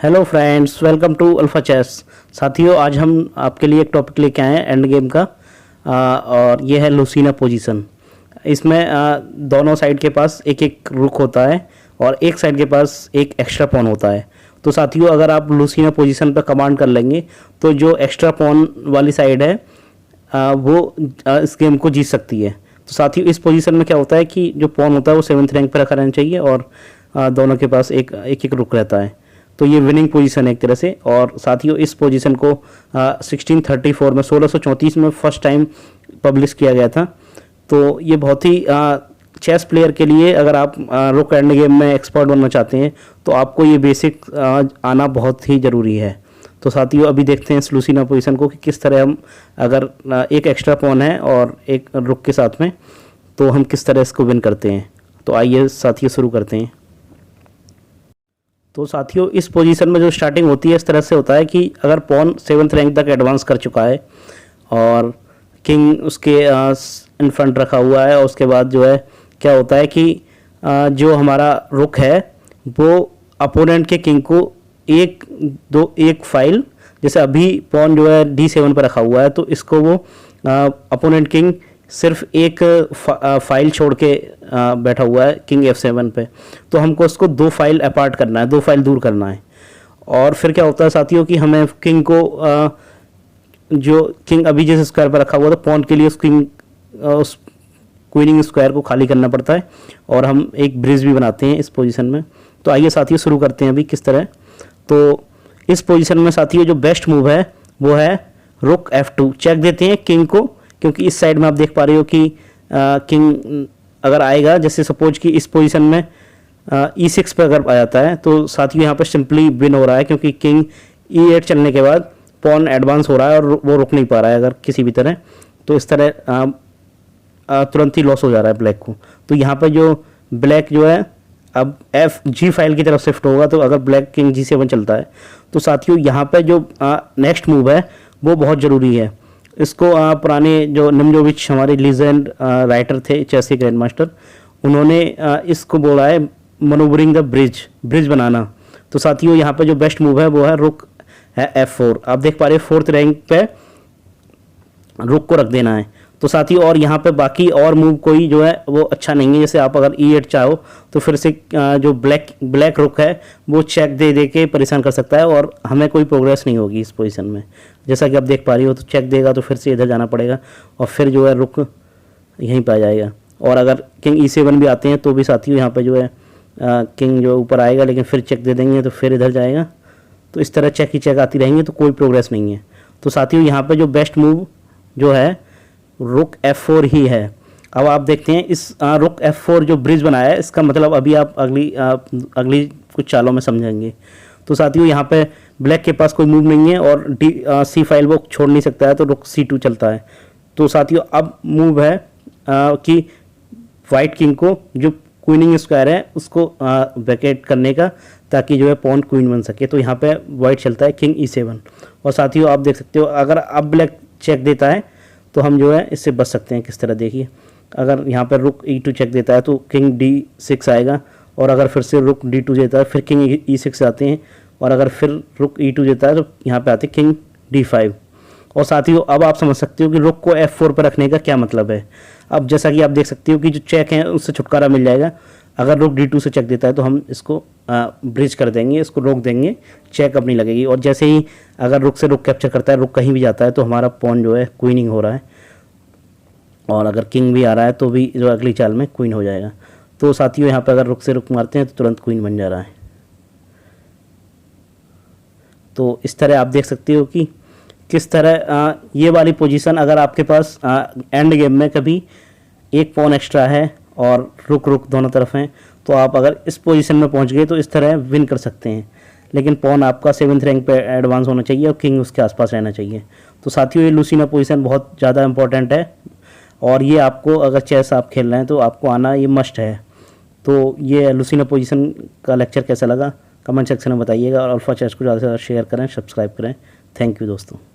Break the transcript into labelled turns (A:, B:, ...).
A: Hello friends, welcome to Alpha Chess. साथियों, आज हम आपके लिए एक टॉपिक लेके आए हैं एंड गेम का। और ये है लूसीना पोजीशन। इसमें दोनों साइड के पास एक एक रुक होता है और एक साइड के पास एक एक्स्ट्रा पॉन होता है। तो साथियों, अगर आप लूसीना पोजीशन पर कमांड कर लेंगे तो जो एक्स्ट्रा पॉन वाली साइड है वो इस गेम को जीत सकती है। तो साथियों, इस पोजीशन में क्या होता है कि जो पॉन होता है वो 7th रैंक पर रखा रहना चाहिए और दोनों के पास एक एक रुक रहता है। तो ये विनिंग पोजीशन है एक तरह से। और साथियों, इस पोजीशन को 1634 में 1634 में फर्स्ट टाइम पब्लिश किया गया था। तो ये बहुत ही चेस प्लेयर के लिए, अगर आप रुक एंड गेम में एक्सपर्ट बनना चाहते हैं तो आपको ये बेसिक आना बहुत ही ज़रूरी है। तो साथियों, अभी देखते हैं इस लूसीना पोजीशन को कि किस तरह हम, अगर एक एक्स्ट्रा पॉन है और एक रुक के साथ में, तो हम किस तरह इसको विन करते हैं। तो आइए साथियों शुरू करते हैं। तो साथियों, इस पोजीशन में जो स्टार्टिंग होती है इस तरह से होता है कि अगर पॉन 7th रैंक तक एडवांस कर चुका है और किंग उसके इन फ्रंट रखा हुआ है, और उसके बाद जो है क्या होता है कि जो हमारा रुक है वो अपोनेंट के किंग को एक फाइल, जैसे अभी पॉन जो है D7 पर रखा हुआ है, तो इसको वो अपोनेंट किंग सिर्फ एक फाइल छोड़ के बैठा हुआ है किंग F7 पे। तो हमको उसको 2 फाइल अपार्ट करना है, 2 फाइल दूर करना है। और फिर क्या होता है साथियों कि हमें किंग को जो किंग अभी जिस स्क्वायर पर रखा हुआ था पॉन के लिए उस क्वीनिंग स्क्वायर को खाली करना पड़ता है और हम एक ब्रिज भी बनाते हैं इस पोजीशन में। तो आइए साथियों शुरू करते हैं अभी किस तरह। तो इस पोजीशन में साथियों जो बेस्ट मूव है वो है रुक F2। चेक देते हैं किंग को, क्योंकि इस साइड में आप देख पा रहे हो कि किंग अगर आएगा, जैसे सपोज कि इस पोजीशन में E6 पे अगर आ जाता है तो साथियों यहाँ पर सिंपली विन हो रहा है, क्योंकि किंग E8 चलने के बाद पॉन एडवांस हो रहा है और वो रुक नहीं पा रहा है अगर किसी भी तरह। तो इस तरह तुरंत ही लॉस हो जा रहा है ब्लैक को। तो यहाँ पर जो ब्लैक जो है अब G फाइल की तरफ शिफ्ट होगा। तो अगर ब्लैक किंग G7 चलता है तो साथियों यहाँ पर जो नेक्स्ट मूव है वो बहुत ज़रूरी है। इसको पुराने जो निम्जोविच हमारे लीजेंड राइटर थे, चेस के ग्रैंड मास्टर, उन्होंने इसको बोला है मनोवरिंग द ब्रिज बनाना। तो साथियों यहाँ पे जो बेस्ट मूव है वो है रुक है F4। आप देख पा रहे हैं 4th रैंक पे रुक को रख देना है। तो साथियों, और यहाँ पे बाकी और मूव कोई जो है वो अच्छा नहीं है। जैसे आप अगर E8 चाहो तो फिर से जो ब्लैक रुक है वो चेक दे के परेशान कर सकता है और हमें कोई प्रोग्रेस नहीं होगी इस पोजीशन में। जैसा कि आप देख पा रही हो, तो चेक देगा तो फिर से इधर जाना पड़ेगा और फिर जो है रुक यहीं पर आ जाएगा। और अगर किंग E7 भी आते हैं तो भी साथियों यहाँ पे जो है किंग जो ऊपर आएगा, लेकिन फिर चेक दे देंगे तो फिर इधर जाएगा। तो इस तरह चेक ही चेक आती रहेंगी, तो कोई प्रोग्रेस नहीं है। तो साथियों यहाँ पर जो बेस्ट मूव जो है रुक F4 ही है। अब आप देखते हैं इस रुक F4 जो ब्रिज बनाया है, इसका मतलब अभी आप अगली कुछ चालों में समझेंगे। तो साथियों यहाँ पे ब्लैक के पास कोई मूव नहीं है और C फाइल वो छोड़ नहीं सकता है, तो रुक C2 चलता है। तो साथियों अब मूव है कि वाइट किंग को जो क्वीनिंग स्क्वायर है उसको वैकेट करने का, ताकि जो है पॉन क्वीन बन सके। तो यहाँ पे वाइट चलता है किंग E7। और साथियों आप देख सकते हो अगर अब ब्लैक चेक देता है तो हम जो है इससे बच सकते हैं किस तरह। देखिए, अगर यहाँ पर रुक E2 चेक देता है तो किंग D6 आएगा, और अगर फिर से रुक D2 देता है फिर किंग E6 आते हैं, और अगर फिर रुक E2 देता है तो यहाँ पे आते हैं किंग D5। और साथियों अब आप समझ सकते हो कि रुक को F4 पर रखने का क्या मतलब है। अब जैसा कि आप देख सकते हो कि जो चेक है उससे छुटकारा मिल जाएगा। अगर रुक D2 से चेक देता है तो हम इसको ब्रिज कर देंगे, इसको रोक देंगे, चेक अब नहीं लगेगी। और जैसे ही अगर रुक से रुक कैप्चर करता है, रुक कहीं भी जाता है, तो हमारा पॉन जो है क्वीनिंग हो रहा है। और अगर किंग भी आ रहा है तो भी जो अगली चाल में क्वीन हो जाएगा। तो साथियों यहाँ पर अगर रुक से रुक मारते हैं तो तुरंत क्वीन बन जा रहा है। तो इस तरह आप देख सकते हो कि किस तरह ये वाली पोजीशन, अगर आपके पास एंड गेम में कभी एक पॉन एक्स्ट्रा है और रुक दोनों तरफ हैं, तो आप अगर इस पोजीशन में पहुंच गए तो इस तरह विन कर सकते हैं। लेकिन पॉन आपका 7th रैंक पे एडवांस होना चाहिए और किंग उसके आसपास रहना चाहिए। तो साथियों ये लूसीना पोजीशन बहुत ज़्यादा इंपॉर्टेंट है, और ये आपको अगर चेस आप खेल रहे हैं तो आपको आना ये मस्ट है। तो ये लूसीना पोजीशन का लेक्चर कैसा लगा कमेंट सेक्शन में बताइएगा, और अल्फा चेस को ज़्यादा से ज़्यादा शेयर करें, सब्सक्राइब करें। थैंक यू दोस्तों।